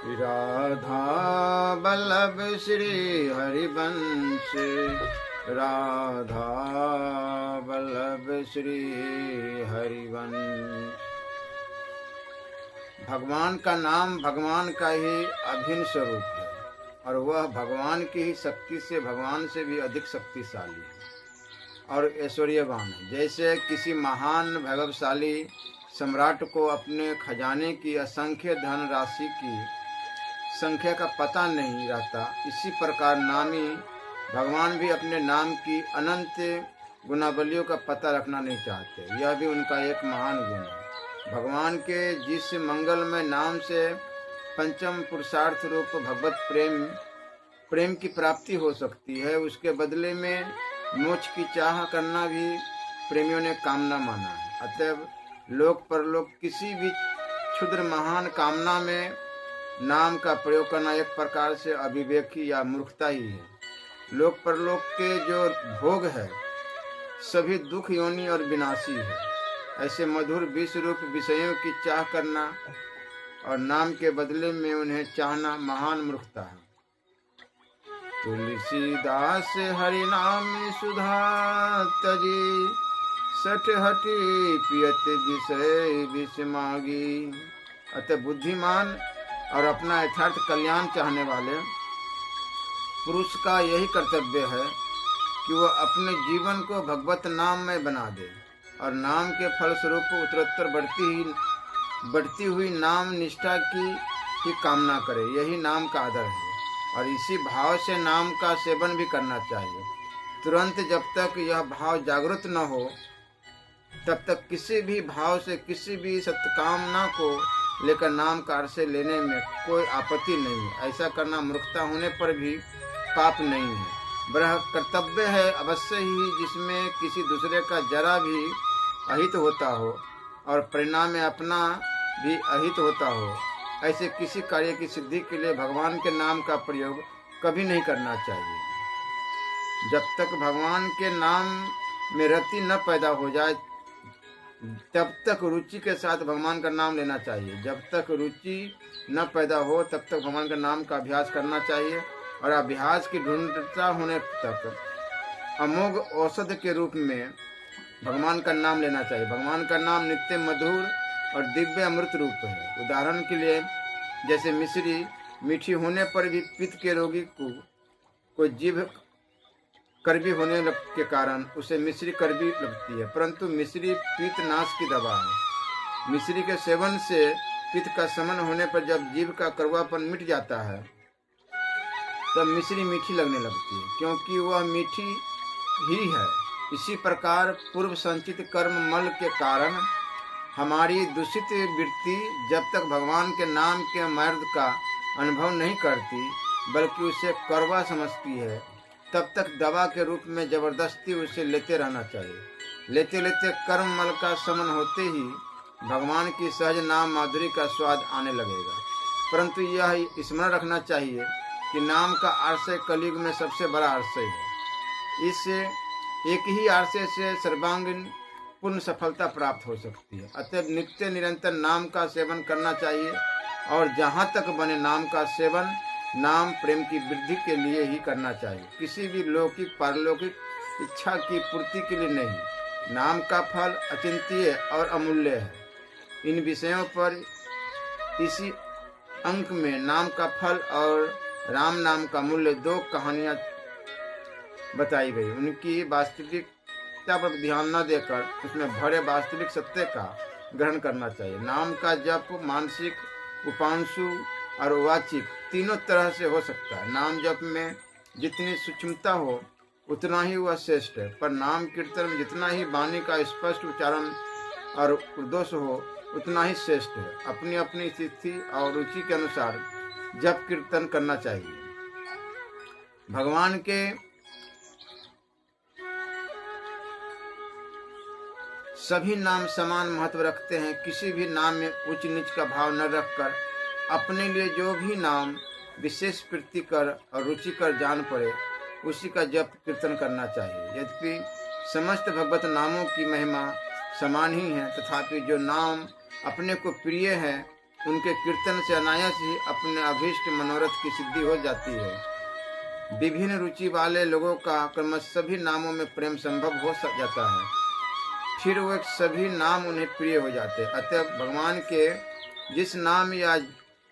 राधा वल्लभ श्री हरिवंश, राधा वल्लभ श्री हरिवंश। भगवान का नाम भगवान का ही अभिन्न स्वरूप है और वह भगवान की ही शक्ति से भगवान से भी अधिक शक्तिशाली है और ऐश्वर्यवान है। जैसे किसी महान वैभवशाली सम्राट को अपने खजाने की असंख्य धन राशि की संख्या का पता नहीं रहता, इसी प्रकार नामी भगवान भी अपने नाम की अनंत गुणावलियों का पता रखना नहीं चाहते। यह भी उनका एक महान गुण है। भगवान के जिस मंगलमय नाम से पंचम पुरुषार्थ रूप भगवत प्रेम की प्राप्ति हो सकती है, उसके बदले में मोक्ष की चाह करना भी प्रेमियों ने कामना माना है। अतएव लोक परलोक किसी भी क्षुद्र महान कामना में नाम का प्रयोग करना एक प्रकार से अविवेकी या मूर्खता ही है। लोक परलोक के जो भोग है सभी दुख योनि और विनाशी है। ऐसे मधुर विष रूप विषयों की चाह करना और नाम के बदले में उन्हें चाहना महान मूर्खता है। तुलसीदास हरि नाम सुधा तजी, सठ हटी पियत विषय विष मागी। अतः बुद्धिमान और अपना यथार्थ कल्याण चाहने वाले पुरुष का यही कर्तव्य है कि वह अपने जीवन को भगवत नाम में बना दे और नाम के फलस्वरूप उत्तरोत्तर बढ़ती हुई नाम निष्ठा की ही कामना करे। यही नाम का आदर है और इसी भाव से नाम का सेवन भी करना चाहिए। तुरंत जब तक यह भाव जागृत न हो तब तक किसी भी भाव से किसी भी सत्कामना को लेकर नाम का आश्रय लेने में कोई आपत्ति नहीं है। ऐसा करना मूर्खता होने पर भी पाप नहीं है। वह कर्तव्य है अवश्य ही जिसमें किसी दूसरे का जरा भी अहित होता हो और परिणाम में अपना भी अहित होता हो। ऐसे किसी कार्य की सिद्धि के लिए भगवान के नाम का प्रयोग कभी नहीं करना चाहिए। जब तक भगवान के नाम में रति न पैदा हो जाए तब तक रुचि के साथ भगवान का नाम लेना चाहिए। जब तक रुचि न पैदा हो तब तक भगवान का नाम का अभ्यास करना चाहिए और अभ्यास की ढूंढता होने तक अमोघ औषध के रूप में भगवान का नाम लेना चाहिए। भगवान का नाम नित्य मधुर और दिव्य अमृत रूप है। उदाहरण के लिए जैसे मिश्री मीठी होने पर भी पित्त के रोगी को जीभ कड़वी होने के कारण उसे मिश्री कड़वी लगती है, परंतु मिश्री पित्तनाश की दवा है। मिश्री के सेवन से पित्त का शमन होने पर जब जीभ का कड़वापन मिट जाता है तब मिश्री मीठी लगने लगती है, क्योंकि वह मीठी ही है। इसी प्रकार पूर्व संचित कर्म मल के कारण हमारी दूषित वृत्ति जब तक भगवान के नाम के मर्द का अनुभव नहीं करती बल्कि उसे कड़वा समझती है, तब तक दवा के रूप में जबरदस्ती उसे लेते रहना चाहिए। लेते लेते कर्म मल का शमन होते ही भगवान की सहज नाम माधुरी का स्वाद आने लगेगा। परंतु यह स्मरण रखना चाहिए कि नाम का आश्रय कलयुग में सबसे बड़ा आश्रय है। इससे एक ही आश्रय से सर्वांगीण पूर्ण सफलता प्राप्त हो सकती है। अतः नित्य निरंतर नाम का सेवन करना चाहिए और जहाँ तक बने नाम का सेवन नाम प्रेम की वृद्धि के लिए ही करना चाहिए, किसी भी लौकिक पारलौकिक इच्छा की पूर्ति के लिए नहीं। नाम का फल अचिंत्य और अमूल्य है। इन विषयों पर इसी अंक में नाम का फल और राम नाम का मूल्य दो कहानियां बताई गई। उनकी वास्तविकता पर ध्यान न देकर उसमें भरे वास्तविक सत्य का ग्रहण करना चाहिए। नाम का जप मानसिक, उपांशु और वाचिक तीनों तरह से हो सकता है। नाम जप में जितनी सूक्ष्मता हो उतना ही वह श्रेष्ठ है, पर नाम कीर्तन में जितना ही वाणी का स्पष्ट उच्चारण और उद्देश्य हो उतना ही श्रेष्ठ है। अपनी अपनी स्थिति और रुचि के अनुसार जप कीर्तन करना चाहिए। भगवान के सभी नाम समान महत्व रखते हैं। किसी भी नाम में उच्च नीच का भाव न रखकर अपने लिए जो भी नाम विशेष प्रीतिकर और रुचिकर जान पड़े उसी का जप कीर्तन करना चाहिए। यद्यपि समस्त भगवत नामों की महिमा समान ही है, तथापि जो नाम अपने को प्रिय है उनके कीर्तन से अनायास ही अपने अभीष्ट मनोरथ की सिद्धि हो जाती है। विभिन्न रुचि वाले लोगों का क्रमश सभी नामों में प्रेम संभव हो जाता है, फिर वे सभी नाम उन्हें प्रिय हो जाते हैं। अतः भगवान के जिस नाम या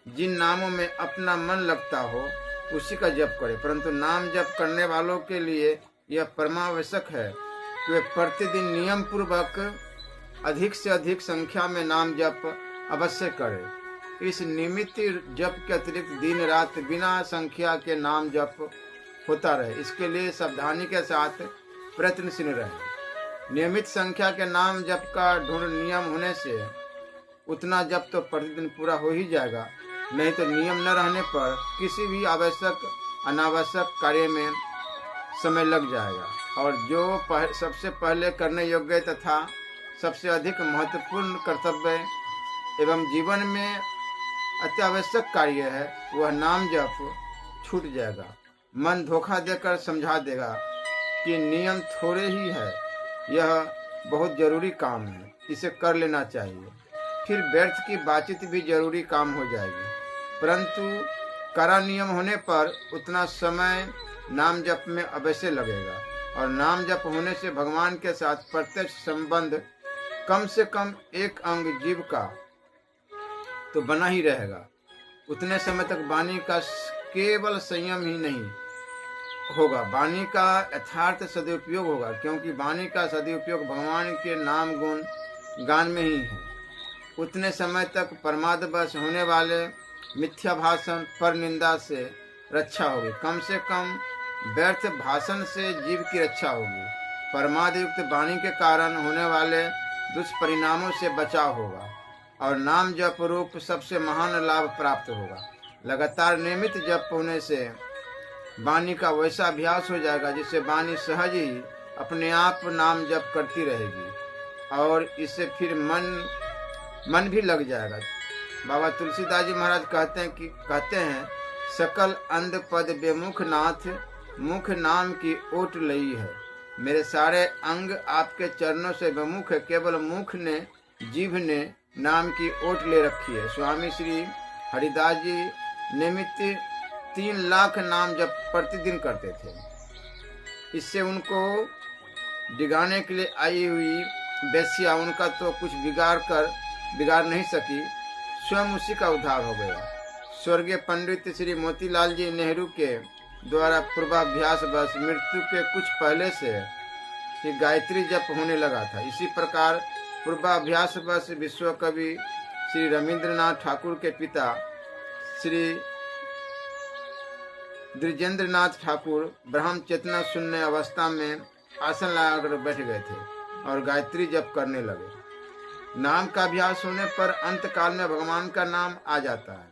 जिन नामों में अपना मन लगता हो उसी का जप करें, परंतु नाम जप करने वालों के लिए यह परमावश्यक है कि वे प्रतिदिन नियम पूर्वक अधिक से अधिक संख्या में नाम जप अवश्य करें। इस नियमित जप के अतिरिक्त दिन रात बिना संख्या के नाम जप होता रहे, इसके लिए सावधानी के साथ प्रयत्नशील रहे। नियमित संख्या के नाम जप का दृढ़ नियम होने से उतना जप तो प्रतिदिन पूरा हो ही जाएगा, नहीं तो नियम न रहने पर किसी भी आवश्यक अनावश्यक कार्य में समय लग जाएगा, और जो सबसे पहले करने योग्य तथा सबसे अधिक महत्वपूर्ण कर्तव्य एवं जीवन में अत्यावश्यक कार्य है वह नाम जप छूट जाएगा। मन धोखा देकर समझा देगा कि नियम थोड़े ही है, यह बहुत जरूरी काम है, इसे कर लेना चाहिए। फिर व्यर्थ की बातचीत भी जरूरी काम हो जाएगी, परंतु कड़ा नियम होने पर उतना समय नाम जप में अवश्य लगेगा, और नाम जप होने से भगवान के साथ प्रत्यक्ष संबंध कम से कम एक अंग जीव का तो बना ही रहेगा। उतने समय तक वाणी का केवल संयम ही नहीं होगा, वाणी का यथार्थ सदुपयोग होगा, क्योंकि वाणी का सदुपयोग भगवान के नाम गुण गान में ही है। उतने समय तक प्रमादवश होने वाले मिथ्या भाषण पर निंदा से रक्षा होगी, कम से कम व्यर्थ भाषण से जीव की रक्षा होगी। प्रमाद युक्त वाणी के कारण होने वाले दुष्परिणामों से बचाव होगा, और नाम जप रूप सबसे महान लाभ प्राप्त होगा। लगातार नियमित जप होने से वाणी का वैसा अभ्यास हो जाएगा जिससे वाणी सहज ही अपने आप नाम जप करती रहेगी, और इससे फिर मन भी लग जाएगा। बाबा तुलसीदास जी महाराज कहते हैं सकल अंध पद बेमुख नाथ, मुख नाम की ओट लई है। मेरे सारे अंग आपके चरणों से विमुख है, केवल मुख ने जीभ ने नाम की ओट ले रखी है। स्वामी श्री हरिदास जी निमित्त 3 लाख नाम जप प्रतिदिन करते थे। इससे उनको डिगाने के लिए आई हुई बेस्या उनका तो कुछ बिगाड़ नहीं सकी, स्वयं उसी का उद्धार हो गया। स्वर्गीय पंडित श्री मोतीलाल जी नेहरू के द्वारा पूर्वाभ्यास बस मृत्यु के कुछ पहले से ही गायत्री जप होने लगा था। इसी प्रकार पूर्वाभ्यास बस विश्व कवि श्री रविंद्रनाथ ठाकुर के पिता श्री द्विजेंद्रनाथ ठाकुर ब्रह्म चेतना शून्य अवस्था में आसन लगाकर बैठ गए थे और गायत्री जप करने लगे। नाम का अभ्यास होने पर अंत काल में भगवान का नाम आ जाता है,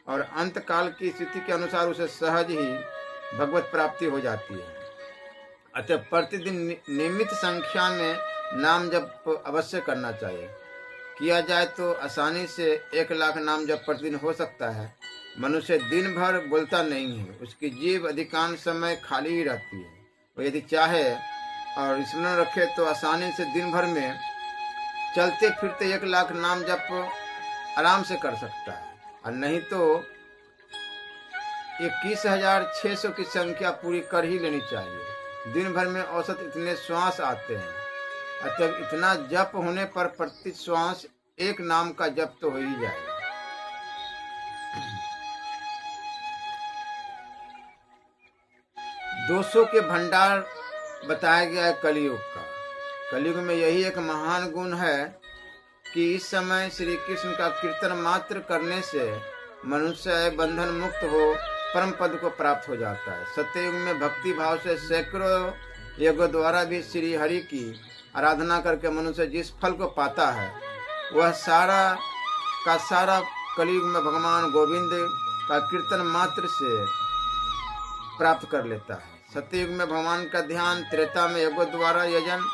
और अंत काल की स्थिति के अनुसार उसे सहज ही भगवत प्राप्ति हो जाती है। अतः प्रतिदिन नियमित संख्या में नाम जप अवश्य करना चाहिए। किया जाए तो आसानी से 1 लाख नाम जप प्रतिदिन हो सकता है। मनुष्य दिन भर बोलता नहीं है, उसकी जीभ अधिकांश समय खाली ही रहती है। वो यदि चाहे और स्मरण रखे तो आसानी से दिन भर में चलते फिरते 1 लाख नाम जप आराम से कर सकता है, और नहीं तो 21,600 की संख्या पूरी कर ही लेनी चाहिए। दिन भर में औसत इतने श्वास आते हैं, अतः इतना जप होने पर प्रति श्वास 1 नाम का जप तो हो ही जाएगा। दोषों के भंडार बताया गया है कलयुग का। कलयुग में यही एक महान गुण है कि इस समय श्री कृष्ण का कीर्तन मात्र करने से मनुष्य बंधन मुक्त हो परम पद को प्राप्त हो जाता है। सत्ययुग में भक्ति भाव से सैकड़ों यज्ञों द्वारा भी श्री हरि की आराधना करके मनुष्य जिस फल को पाता है वह सारा का सारा कलयुग में भगवान गोविंद का कीर्तन मात्र से प्राप्त कर लेता है। सत्ययुग में भगवान का ध्यान, त्रेता में यज्ञों द्वारा यजन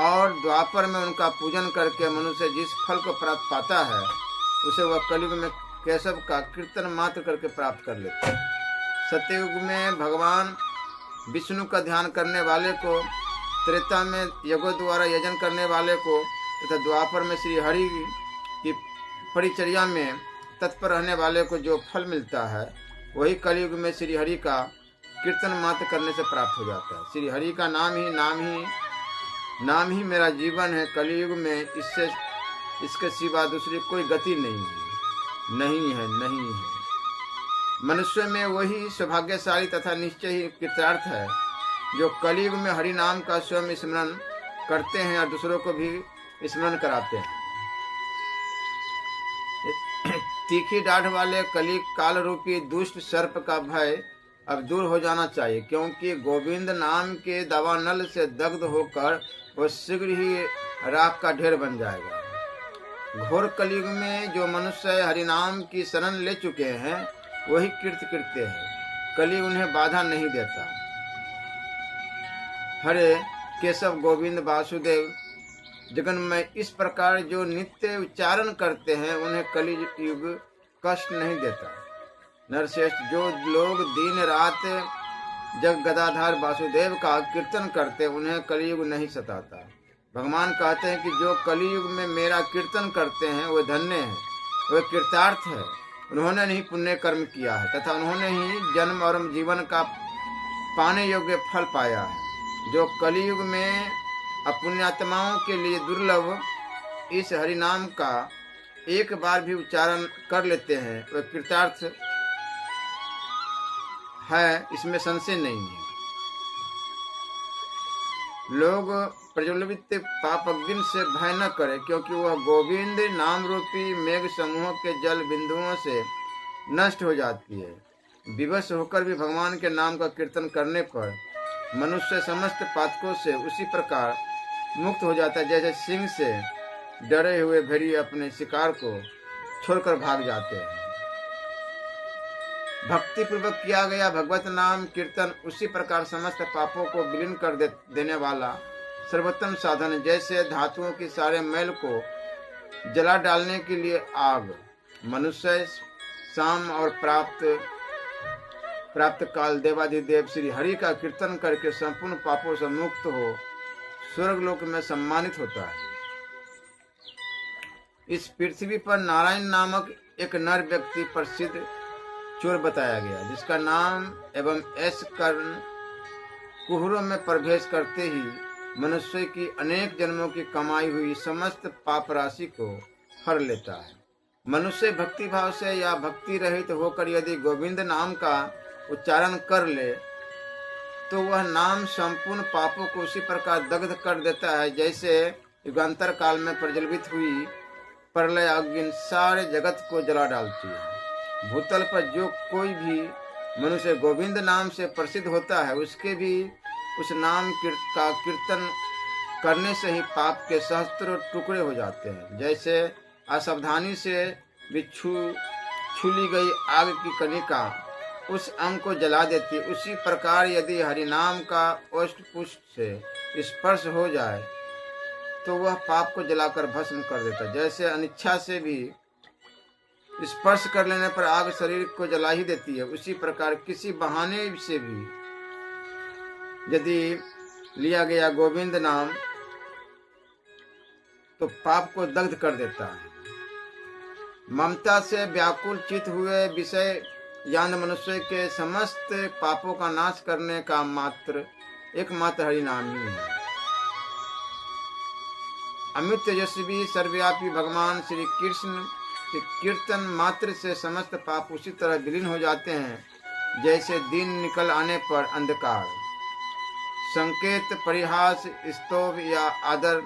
और द्वापर में उनका पूजन करके मनुष्य जिस फल को प्राप्त पाता है उसे वह कलयुग में केशव का कीर्तन मात्र करके प्राप्त कर लेता है। सत्ययुग में भगवान विष्णु का ध्यान करने वाले को, त्रेता में यज्ञों द्वारा यजन करने वाले को तथा द्वापर में श्री हरि की परिचर्या में तत्पर रहने वाले को जो फल मिलता है वही कलयुग में श्री हरि का कीर्तन मात्र करने से प्राप्त हो जाता है। श्री हरि का नाम ही मेरा जीवन है। कलयुग में इसके सिवा दूसरी कोई गति नहीं है। मनुष्य में वही सौभाग्यशाली तथा निश्चय ही कृतार्थ है जो कलयुग में हरि नाम का स्वयं स्मरण करते हैं और दूसरों को भी स्मरण कराते हैं। तीखी डाढ़ वाले कली काल रूपी दुष्ट सर्प का भय अब दूर हो जाना चाहिए, क्योंकि गोविंद नाम के दावानल से दग्ध होकर वह शीघ्र ही राख का ढेर बन जाएगा। घोर कलयुग में जो मनुष्य हरिनाम की शरण ले चुके हैं वही कीर्त करते हैं, कलयुग उन्हें बाधा नहीं देता। हरे केशव गोविंद वासुदेव जगन्मय इस प्रकार जो नित्य उच्चारण करते हैं उन्हें कलयुग कष्ट नहीं देता। नरश्रेष्ठ, जो लोग दिन रात जग गदाधार वासुदेव का कीर्तन करते उन्हें कलयुग नहीं सताता। भगवान कहते हैं कि जो कलयुग में मेरा कीर्तन करते हैं वे धन्य हैं, वे कृतार्थ है। उन्होंने नहीं पुण्य कर्म किया है तथा उन्होंने ही जन्म और जीवन का पाने योग्य फल पाया है। जो कलयुग में अपुण्यात्माओं के लिए दुर्लभ इस हरिनाम का एक बार भी उच्चारण कर लेते हैं वे कृतार्थ है, इसमें संशय नहीं है। लोग प्रज्वलित पापग्नि से भय न करे, क्योंकि वह गोविंद नाम रूपी मेघ समूह के जल बिंदुओं से नष्ट हो जाती है। विवश होकर भी भगवान के नाम का कीर्तन करने पर मनुष्य समस्त पातकों से उसी प्रकार मुक्त हो जाता है जैसे सिंह से डरे हुए भेड़िए अपने शिकार को छोड़कर भाग जाते हैं। भक्ति पूर्वक किया गया भगवत नाम कीर्तन उसी प्रकार समस्त पापों को विलीन कर देने वाला सर्वोत्तम साधन है। जैसे धातुओं की सारे मैल को जला डालने के लिए आग, मनुष्य शाम और प्राप्त काल देवाधिदेव श्री हरि का कीर्तन करके संपूर्ण पापों से मुक्त हो स्वर्गलोक में सम्मानित होता है। इस पृथ्वी पर नारायण नामक एक नर व्यक्ति प्रसिद्ध चोर बताया गया, जिसका नाम एवं ऐश कर्ण कुहरों में प्रवेश करते ही मनुष्य की अनेक जन्मों की कमाई हुई समस्त पाप राशि को हर लेता है। मनुष्य भक्ति भाव से या भक्ति रहित होकर यदि गोविंद नाम का उच्चारण कर ले तो वह नाम संपूर्ण पापों को उसी प्रकार दग्ध कर देता है जैसे युगांतर काल में प्रज्वलित हुई प्रलय अग्नि सारे जगत को जला डालती है। भूतल पर जो कोई भी मनुष्य गोविंद नाम से प्रसिद्ध होता है उसके भी उस नाम का कीर्तन करने से ही पाप के सहस्त्रों टुकड़े हो जाते हैं। जैसे असावधानी से भी छूली गई आग की कणिका उस अंग को जला देती है, उसी प्रकार यदि हरिनाम का ओष्ठ पुष्प से स्पर्श हो जाए तो वह पाप को जलाकर भस्म कर देता है। जैसे अनिच्छा से भी स्पर्श कर लेने पर आग शरीर को जला ही देती है, उसी प्रकार किसी बहाने से भी यदि लिया गया गोविंद नाम तो पाप को दग्ध कर देता है। ममता से व्याकुल चित हुए विषय ज्ञान मनुष्य के समस्त पापों का नाश करने का एकमात्र हरि नाम ही है। अमित तेजस्वी सर्वव्यापी भगवान श्री कृष्ण के कीर्तन मात्र से समस्त पाप उसी तरह विलीन हो जाते हैं जैसे दिन निकल आने पर अंधकार। संकेत, परिहास, स्तोभ या आदर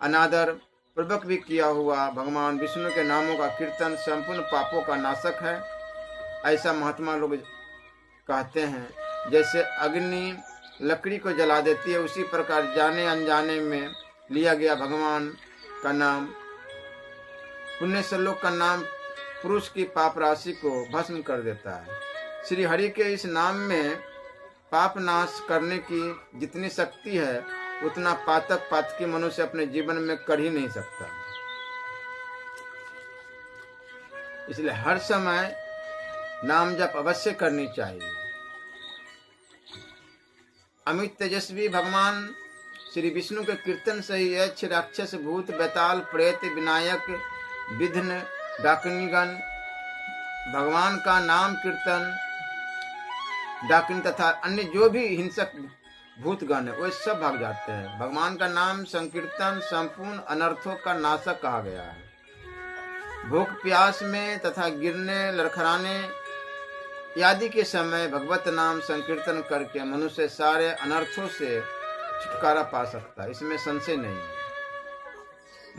अनादर पूर्वक भी किया हुआ भगवान विष्णु के नामों का कीर्तन संपूर्ण पापों का नाशक है, ऐसा महात्मा लोग कहते हैं। जैसे अग्नि लकड़ी को जला देती है उसी प्रकार जाने अनजाने में लिया गया भगवान का नाम, पुण्य श्लोक का नाम पुरुष की पाप राशि को भस्म कर देता है। श्री हरि के इस नाम में पाप नाश करने की जितनी शक्ति है उतना पातकी मनुष्य अपने जीवन में कर ही नहीं सकता। इसलिए हर समय नाम जप अवश्य करनी चाहिए। अमित तेजस्वी भगवान श्री विष्णु के कीर्तन से ही यक्ष, राक्षस, भूत, बेताल, प्रेत, विनायक, विघ्न, डाकिनीगण भगवान का नाम कीर्तन, डाकिनी तथा अन्य जो भी हिंसक भूतगण है वे सब भाग जाते हैं। भगवान का नाम संकीर्तन संपूर्ण अनर्थों का नाशक कहा गया है। भूख प्यास में तथा गिरने लड़खड़ाने आदि के समय भगवत नाम संकीर्तन करके मनुष्य सारे अनर्थों से छुटकारा पा सकता है, इसमें संशय नहीं है।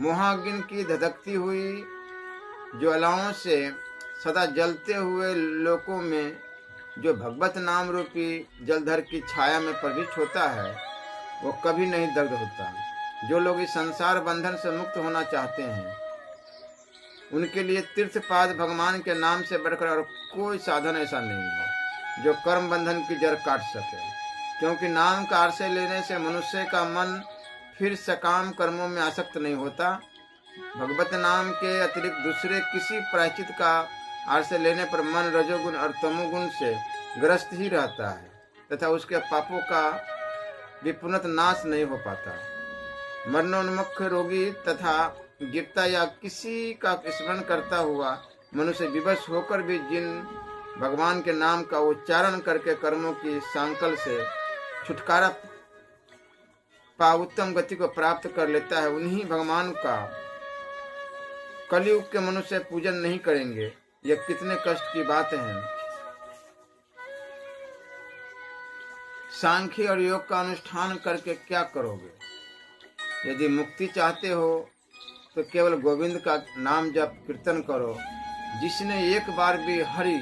मोहाग्नि की धधकती हुई ज्वालाओं से सदा जलते हुए लोकों में जो भगवत नाम रूपी जलधर की छाया में प्रविष्ट होता है वो कभी नहीं दग्ध होता। जो लोग इस संसार बंधन से मुक्त होना चाहते हैं उनके लिए तीर्थपाद भगवान के नाम से बढ़कर और कोई साधन ऐसा नहीं है जो कर्म बंधन की जड़ काट सके, क्योंकि नाम का आश्रय लेने से मनुष्य का मन फिर सकाम कर्मों में आसक्त नहीं होता। भगवत नाम के अतिरिक्त दूसरे किसी प्रायश्चित का आश्रय लेने पर मन रजोगुण और तमोगुण से ग्रस्त ही रहता है तथा उसके पापों का भी पुनः नाश नहीं हो पाता। मरणोन्मुख रोगी तथा गिरता या किसी का स्मरण करता हुआ मनुष्य विवश होकर भी जिन भगवान के नाम का उच्चारण करके कर्मों की सांकल से छुटकारा पा उत्तम गति को प्राप्त कर लेता है, उन्हीं भगवान का कलयुग के मनुष्य पूजन नहीं करेंगे। यह कितने कष्ट की बात है। सांख्य और योग का अनुष्ठान करके क्या करोगे? यदि मुक्ति चाहते हो तो केवल गोविंद का नाम जप कीर्तन करो। जिसने एक बार भी हरि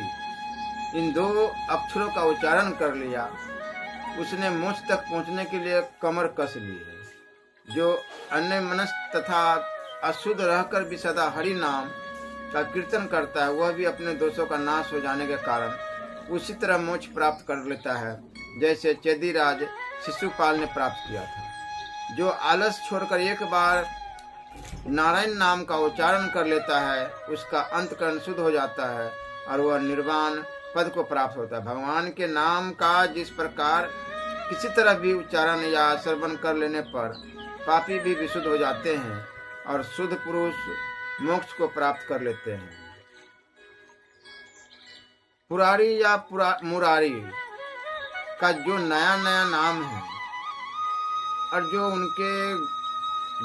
इन दो अक्षरों का उच्चारण कर लिया उसने मोक्ष तक पहुंचने के लिए कमर कस ली है। जो अन्य मनस्क तथा अशुद्ध रहकर भी सदा हरि नाम का कीर्तन करता है वह भी अपने दोषों का नाश हो जाने के कारण उसी तरह मोक्ष प्राप्त कर लेता है जैसे चेदीराज शिशुपाल ने प्राप्त किया था। जो आलस छोड़कर एक बार नारायण नाम का उच्चारण कर लेता है उसका अंतकरण शुद्ध हो जाता है और वह निर्वाण पद को प्राप्त होता है। भगवान के नाम का जिस प्रकार किसी तरह भी उच्चारण या श्रवण कर लेने पर पापी भी विशुद्ध हो जाते हैं और शुद्ध पुरुष मोक्ष को प्राप्त कर लेते हैं। पुरारी या मुरारी का जो नया नया नाम है और जो उनके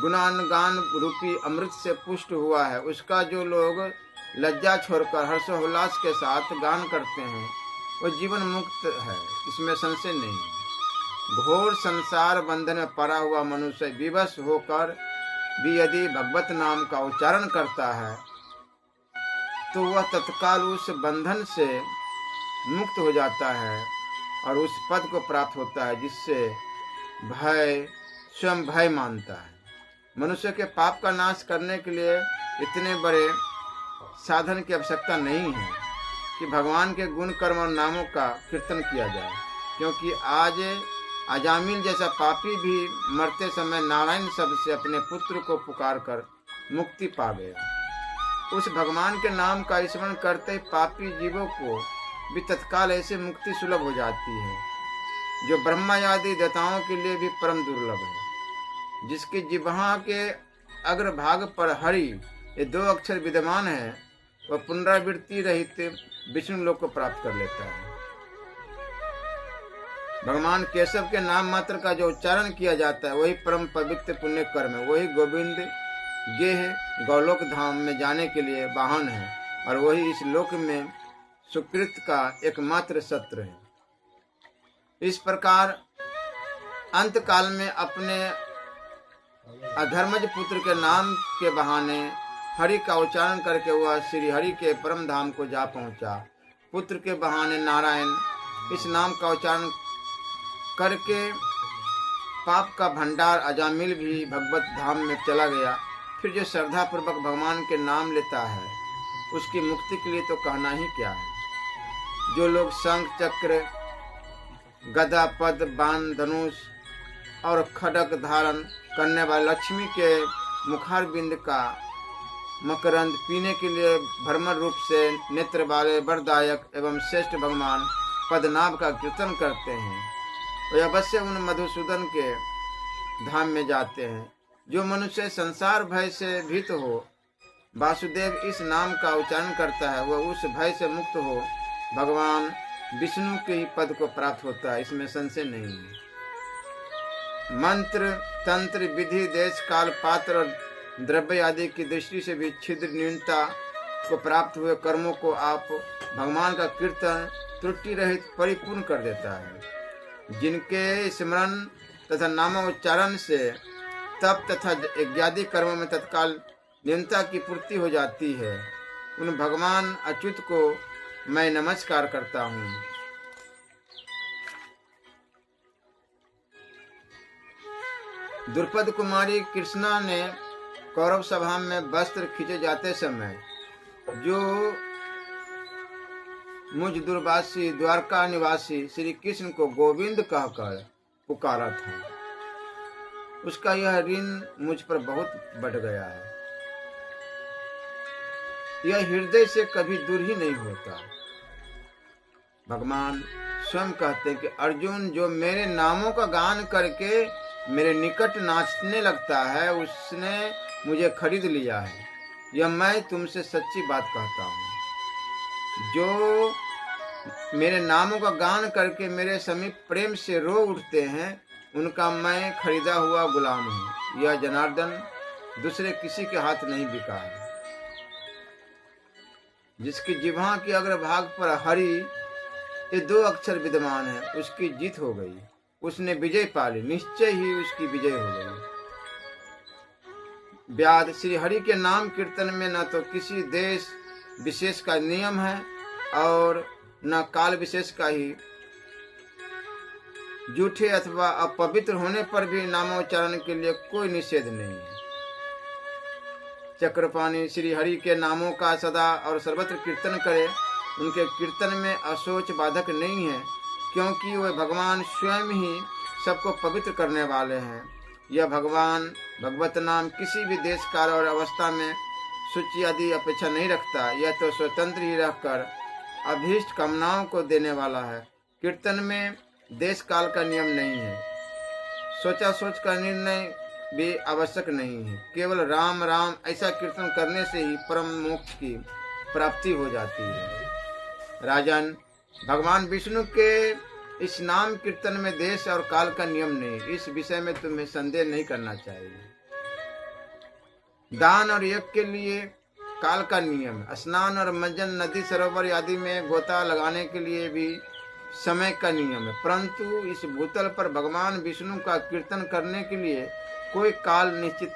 गुणानुगान रूपी अमृत से पुष्ट हुआ है उसका जो लोग लज्जा छोड़कर हर्षोल्लास के साथ गान करते हैं वो जीवन मुक्त है, इसमें संशय नहीं है। घोर संसार बंधन में पड़ा हुआ मनुष्य विवश होकर भी यदि भगवत नाम का उच्चारण करता है तो वह तत्काल उस बंधन से मुक्त हो जाता है और उस पद को प्राप्त होता है जिससे भय स्वयं भय मानता है। मनुष्य के पाप का नाश करने के लिए इतने बड़े साधन की आवश्यकता नहीं है कि भगवान के गुण कर्म और नामों का कीर्तन किया जाए, क्योंकि आज अजामिल जैसा पापी भी मरते समय नारायण शब्द से अपने पुत्र को पुकार कर मुक्ति पा गया। उस भगवान के नाम का स्मरण करते पापी जीवों को भी तत्काल ऐसे मुक्ति सुलभ हो जाती है जो ब्रह्मा आदि देवताओं के लिए भी परम दुर्लभ है। जिसकी जिह्वा के अग्रभाग पर हरि ये दो अक्षर विद्यमान है वह पुनरावृत्ति रहित विष्णु लोक को प्राप्त कर लेता है। भगवान केशव के नाम मात्र का जो उच्चारण किया जाता है वही परम पवित्र पुण्य कर्म है। वही गोविंद गेह गौलोक धाम में जाने के लिए वाहन है और वही इस लोक में सुकृत का एकमात्र सत्र है। इस प्रकार अंत काल में अपने अधर्मज पुत्र के नाम के बहाने हरि का उच्चारण करके वह श्री हरि के परम धाम को जा पहुंचा। पुत्र के बहाने नारायण इस नाम का उच्चारण करके पाप का भंडार अजामिल भी भगवत धाम में चला गया। फिर जो श्रद्धा पूर्वक भगवान के नाम लेता है उसकी मुक्ति के लिए तो कहना ही क्या है। जो लोग शंख चक्र गदा पद बाण धनुष और खड्ग धारण करने वाले लक्ष्मी के मुखार बिंद का मकरंद पीने के लिए भ्रमर रूप से नेत्र वाले वरदायक एवं श्रेष्ठ भगवान पद्मनाभ का कीर्तन करते हैं वे अवश्य उन मधुसूदन के धाम में जाते हैं। जो मनुष्य संसार भय से भीत हो वासुदेव इस नाम का उच्चारण करता है वह उस भय से मुक्त हो भगवान विष्णु के ही पद को प्राप्त होता है, इसमें संशय नहीं है। मंत्र तंत्र विधि देश काल पात्र और द्रव्य आदि की दृष्टि से भी छिद्र न्यूनता को प्राप्त हुए कर्मों को आप भगवान का कीर्तन त्रुटि रहित परिपूर्ण कर देता है। जिनके स्मरण तथा नामोच्चारण से तप तथा यज्ञादि कर्मों में तत्काल न्यूनता की पूर्ति हो जाती है, उन भगवान अच्युत को मैं नमस्कार करता हूँ। द्रुपद कुमारी कृष्णा ने कौरव सभा में वस्त्र खींचे जाते समय जो मुझ दुर्वासी द्वारका निवासी श्री कृष्ण को गोविंद कहकर पुकारा था, उसका यह ऋण मुझ पर बहुत बढ़ गया है। यह हृदय से कभी दूर ही नहीं होता। भगवान स्वयं कहते हैं कि अर्जुन जो मेरे नामों का गान करके मेरे निकट नाचने लगता है उसने मुझे खरीद लिया है, यह मैं तुमसे सच्ची बात कहता हूँ। जो मेरे नामों का गान करके मेरे समीप प्रेम से रो उठते हैं उनका मैं खरीदा हुआ गुलाम हूँ। यह जनार्दन दूसरे किसी के हाथ नहीं बिका है। जिसकी जिह्वा की अग्रभाग पर हरि ये 2 अक्षर विद्यमान है उसकी जीत हो गई, उसने विजय पा ली, निश्चय ही उसकी विजय हो गई। व्याद श्री हरि के नाम कीर्तन में न तो किसी देश विशेष का नियम है और न काल विशेष का ही। झूठे अथवा अपवित्र होने पर भी नामोच्चारण के लिए कोई निषेध नहीं है। चक्रपाणी श्री हरि के नामों का सदा और सर्वत्र कीर्तन करे, उनके कीर्तन में असोच बाधक नहीं है, क्योंकि वे भगवान स्वयं ही सबको पवित्र करने वाले हैं। यह भगवान भगवत नाम किसी भी देश काल और अवस्था में सूची आदि अपेक्षा नहीं रखता। यह तो स्वतंत्र ही रहकर अभीष्ट कामनाओं को देने वाला है। कीर्तन में देश काल का नियम नहीं है, सोचा सोच का निर्णय भी आवश्यक नहीं है। केवल राम राम ऐसा कीर्तन करने से ही परम मोक्ष की प्राप्ति हो जाती है। राजन, भगवान विष्णु के इस नाम कीर्तन में देश और काल का नियम नहीं, इस विषय में तुम्हें संदेह नहीं करना चाहिए। दान और यज्ञ के लिए काल का नियम, स्नान और मंजन नदी सरोवर आदि में गोता लगाने के लिए भी समय का नियम है, परंतु इस भूतल पर भगवान विष्णु का कीर्तन करने के लिए कोई काल निश्चित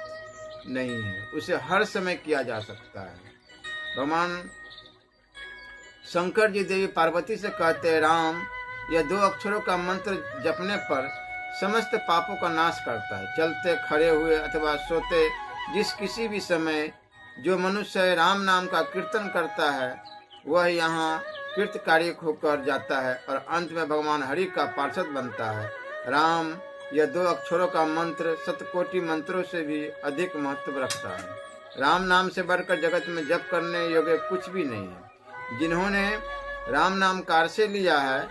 नहीं है, उसे हर समय किया जा सकता है। भगवान शंकर जी देवी पार्वती से कहते हैं, राम यह 2 अक्षरों का मंत्र जपने पर समस्त पापों का नाश करता है। चलते खड़े हुए अथवा सोते जिस किसी भी समय जो मनुष्य राम नाम का कीर्तन करता है वह यहाँ कीर्तकारी होकर जाता है और अंत में भगवान हरि का पार्षद बनता है। राम यह 2 अक्षरों का मंत्र 7 मंत्रों से भी अधिक महत्व रखता है। राम नाम से बढ़कर जगत में जप करने योग्य कुछ भी नहीं है। जिन्होंने राम नाम कार से लिया है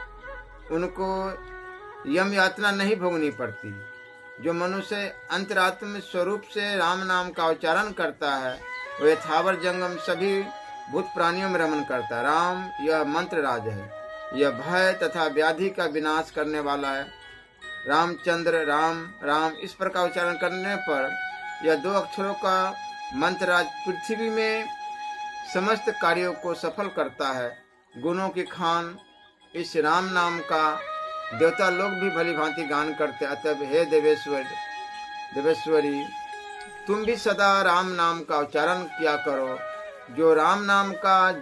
उनको यम यातना नहीं भोगनी पड़ती। जो मनुष्य अंतरात्म स्वरूप से राम नाम का उच्चारण करता है वह थावर जंगम सभी भूत प्राणियों में रमन करता है। राम यह मंत्र राज है, यह भय तथा व्याधि का विनाश करने वाला है। रामचंद्र राम राम इस प्रकार उच्चारण करने पर यह 2 अक्षरों का मंत्र राज पृथ्वी में समस्त कार्यों को सफल करता है। गुणों की खान इस राम नाम का देवता लोग भी भली भांति गान करते। अतः हे देवेश्वरी तुम भी सदा राम नाम का उच्चारण किया करो। जो राम नाम का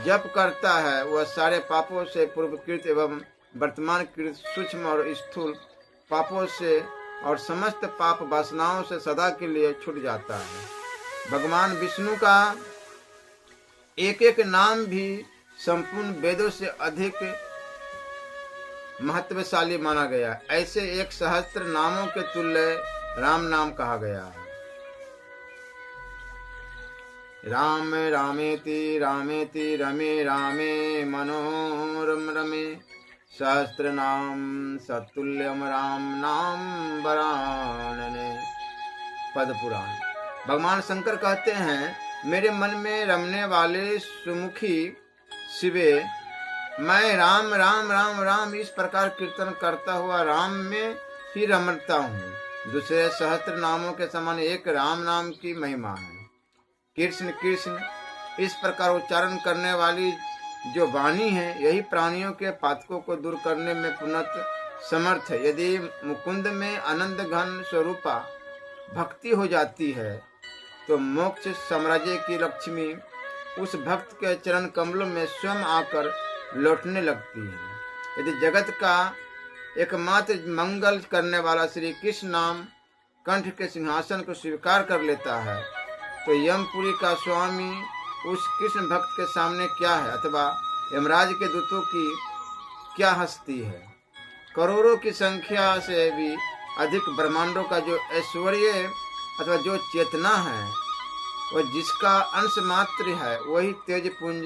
जप करता है वह सारे पापों से पूर्वकृत एवं वर्तमान कृत सूक्ष्म और स्थूल पापों से और समस्त पाप वासनाओं से सदा के लिए छूट जाता है। भगवान विष्णु का एक एक नाम भी संपूर्ण वेदों से अधिक महत्वशाली माना गया। ऐसे 1 सहस्त्र नामों के तुल्य राम नाम कहा गया है। राम रामेति रामेति रमे रामे मनोरम रमे सहस्त्र नाम सतुल्यम राम नाम वरानने। पद पुराण। भगवान शंकर कहते हैं मेरे मन में रमने वाले सुमुखी शिवे, मैं राम राम राम राम इस प्रकार कीर्तन करता हुआ राम में ही रमता हूँ। दूसरे सहस्त्र नामों के समान एक राम नाम की महिमा है। कृष्ण कृष्ण इस प्रकार उच्चारण करने वाली जो वाणी है, यही प्राणियों के पातकों को दूर करने में पुनः समर्थ है। यदि मुकुंद में आनंद घन स्वरूपा भक्ति हो जाती है तो मोक्ष साम्राज्य की लक्ष्मी उस भक्त के चरण कमलों में स्वयं आकर लौटने लगती है। यदि जगत का एकमात्र मंगल करने वाला श्री कृष्ण नाम कंठ के सिंहासन को स्वीकार कर लेता है तो यमपुरी का स्वामी उस कृष्ण भक्त के सामने क्या है, अथवा यमराज के दूतों की क्या हस्ती है। करोड़ों की संख्या से भी अधिक ब्रह्मांडों का जो ऐश्वर्य अथवा जो चेतना है, वह जिसका अंश मात्र है, वही तेज पुंज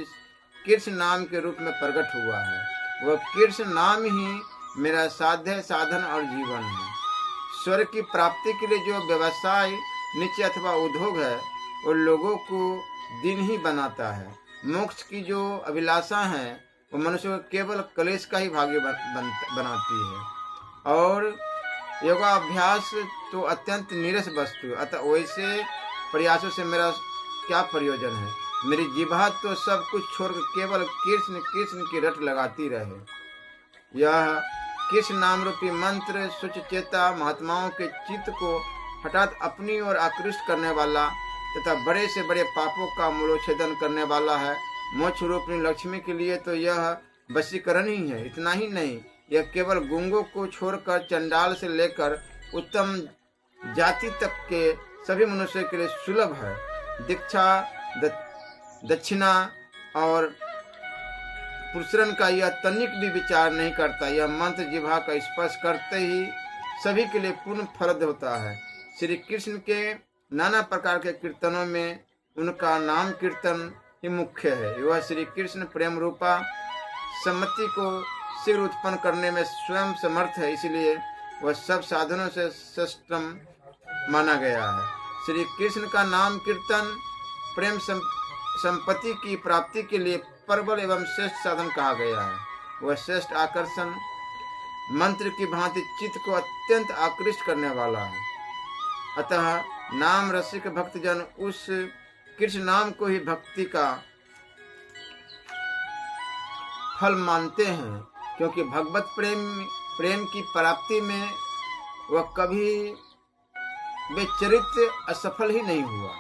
कृष्ण नाम के रूप में प्रकट हुआ है। वह कृष्ण नाम ही मेरा साध्य साधन और जीवन है। स्वर्ग की प्राप्ति के लिए जो व्यवसाय निश्चय अथवा उद्योग है, वो लोगों को दिन ही बनाता है। मोक्ष की जो अभिलाषा है, वो मनुष्य को केवल क्लेश का ही भागी बनाती है। और योगाभ्यास तो अत्यंत नीरस वस्तु, अतः वैसे प्रयासों से मेरा क्या प्रयोजन है। मेरी जिह्वा तो सब कुछ छोड़कर केवल कृष्ण कृष्ण की रट लगाती रहे। यह कृष्ण नाम रूपी मंत्र सुचेता महात्माओं के चित्त को हठात अपनी ओर आकृष्ट करने वाला तथा बड़े से बड़े पापों का मूलोच्छेदन करने वाला है। मोक्ष रूपी लक्ष्मी के लिए तो यह वशीकरण ही है। इतना ही नहीं, यह केवल गूंगों को छोड़कर चंडाल से लेकर उत्तम जाति तक के सभी मनुष्यों के लिए सुलभ है। दीक्षा, दक्षिणा और पुरस्रण का यह तनिक भी विचार नहीं करता। यह मंत्र जिह्वा का स्पर्श करते ही सभी के लिए पूर्ण फलद होता है। श्री कृष्ण के नाना प्रकार के कीर्तनों में उनका नाम कीर्तन ही मुख्य है। वह श्री कृष्ण प्रेम रूपा सम्मति को शीघ्र उत्पन्न करने में स्वयं समर्थ है, इसलिए वह सब साधनों से श्रेष्ठतम माना गया है। श्री कृष्ण का नाम कीर्तन प्रेम संपत्ति की प्राप्ति के लिए प्रबल एवं श्रेष्ठ साधन कहा गया है। वह श्रेष्ठ आकर्षण मंत्र की भांति चित्त को अत्यंत आकृष्ट करने वाला है। अतः नाम रसिक भक्तजन उस कृष्ण नाम को ही भक्ति का फल मानते हैं, क्योंकि भगवत प्रेम की प्राप्ति में वह कभी बेचरित्र असफल ही नहीं हुआ।